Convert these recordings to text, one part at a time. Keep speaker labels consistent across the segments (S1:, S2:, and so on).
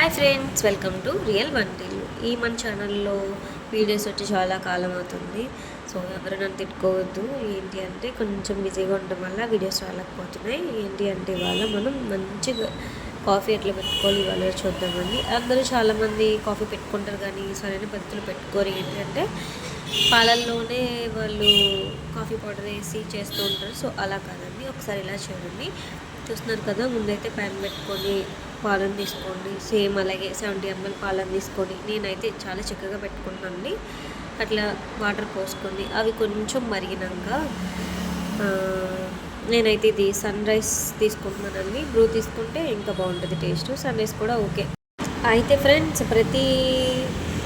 S1: Hi friends, welcome to real Vantillu. ఈ మన ఛానల్లో వీడియోస్ వచ్చి చాలా కాలం అవుతుంది. సో ఎవరు నన్ను తిట్టుకోవద్దు. ఏంటి అంటే కొంచెం బిజీగా ఉండడం వల్ల వీడియోస్ రాలేకపోతున్నాయి. ఏంటి అంటే ఇవాళ మనం మంచిగా కాఫీ ఎట్లా పెట్టుకోవాలి ఇవాళ చూద్దామండి. అందరూ చాలామంది కాఫీ పెట్టుకుంటారు కానీ సరైన పద్ధతులు పెట్టుకోరు. ఏంటి అంటే పాలల్లోనే వాళ్ళు కాఫీ పౌడర్ వేసి చేస్తూ ఉంటారు. సో అలా కాదండి, ఒకసారి ఇలా చూడండి. చూస్తున్నారు కదా, ముందైతే ప్యాన్ పెట్టుకొని పాలను తీసుకోండి. సేమ్ అలాగే 70 ml పాలను తీసుకొని, నేనైతే చాలా చక్కగా పెట్టుకుంటానండి. అట్లా వాటర్ పోసుకొని అవి కొంచెం మరిగినాక నేనైతే ఇది సన్ రైస్ తీసుకుంటున్నానండి. బ్రూ తీసుకుంటే ఇంకా బాగుంటుంది టేస్ట్. సన్ రైస్ కూడా ఓకే. అయితే ఫ్రెండ్స్, ప్రతి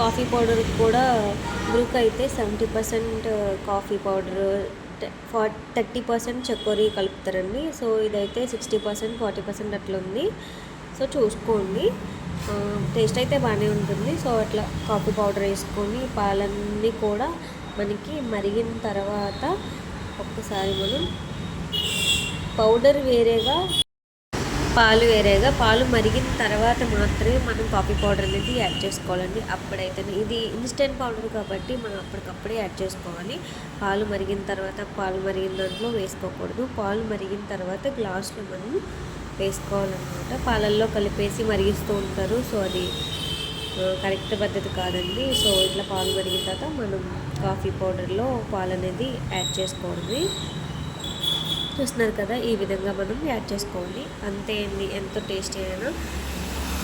S1: కాఫీ పౌడర్ కూడా బ్రూకి అయితే 70% కాఫీ పౌడర్, 30% చక్కెర కలుపుతారండి. సో ఇదైతే 60% 40% అట్లా ఉంది. సో చూసుకోండి, టేస్ట్ అయితే బాగానే ఉంటుంది. సో అట్లా కాఫీ పౌడర్ వేసుకొని పాలన్నీ కూడా మనకి మరిగిన తర్వాత ఒక్కసారి మనం పౌడర్ వేరేగా పాలు మరిగిన తర్వాత మాత్రమే మనం కాఫీ పౌడర్ అనేది యాడ్ చేసుకోవాలండి. అప్పుడైతే ఇది ఇన్స్టెంట్ పౌడర్ కాబట్టి మనం అప్పటికప్పుడే యాడ్ చేసుకోవాలి. పాలు మరిగిన దాంట్లో వేసుకోకూడదు. పాలు మరిగిన తర్వాత గ్లాసులో మనం వేసుకోవాలన్నమాట. పాలల్లో కలిపేసి మరిగిస్తూ ఉంటారు. సో అది కరెక్ట్ పద్ధతి కాదండి. సో ఇట్లా పాలు మరిగిన తర్వాత మనం కాఫీ పౌడర్లో పాలు అనేది యాడ్ చేసుకోవాలి. చూస్తున్నారు కదా, ఈ విధంగా మనం యాడ్ చేసుకోండి. అంతే అండి, ఎంతో టేస్టీ అయినా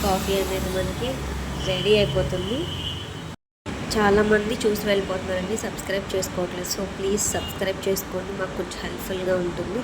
S1: కాఫీ అనేది మనకి రెడీ అయిపోతుంది. చాలామంది చూసి వెళ్ళిపోతున్నారండి, సబ్స్క్రైబ్ చేసుకోవట్లేదు. సో ప్లీజ్ సబ్స్క్రైబ్ చేసుకోండి, మాకు కొంచెం హెల్ప్ఫుల్గా ఉంటుంది.